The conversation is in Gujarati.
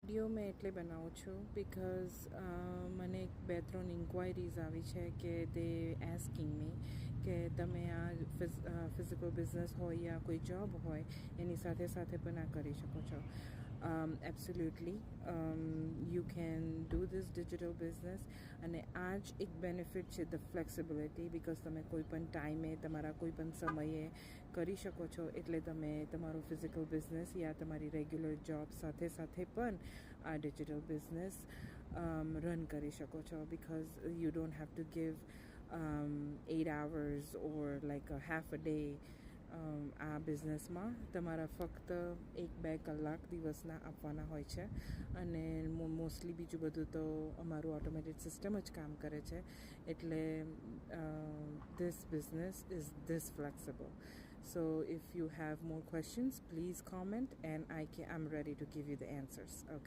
વિડીયો મેં એટલે બનાવું છું બિકોઝ મને 2-3 ઇન્ક્વાયરીઝ આવી છે કે દે એસ્કિંગ મી કે તમે આ ફિઝિકલ બિઝનેસ હોય યા કોઈ જોબ હોય એની સાથે સાથે પણ આ કરી શકો છો. Absolutely you can do this digital business અને આ જ એક બેનિફિટ છે ધ ફ્લેક્સિબિલિટી બિકોઝ તમે કોઈ પણ ટાઈમે તમારા કોઈ પણ સમયે કરી શકો છો એટલે તમે તમારો ફિઝિકલ બિઝનેસ યા તમારી રેગ્યુલર જોબ સાથે સાથે પણ આ ડિજિટલ બિઝનેસ રન કરી શકો છો because you don't have to give 8 hours or like half a day આ બિઝનેસમાં તમારા ફક્ત 1-2 કલાક દિવસના આપવાના હોય છે અને મોસ્ટલી બીજું બધું તો અમારું ઓટોમેટેડ સિસ્ટમ જ કામ કરે છે એટલે this business is this flexible. So if you have more questions, please comment and I'm ready to give you the answers. Okay.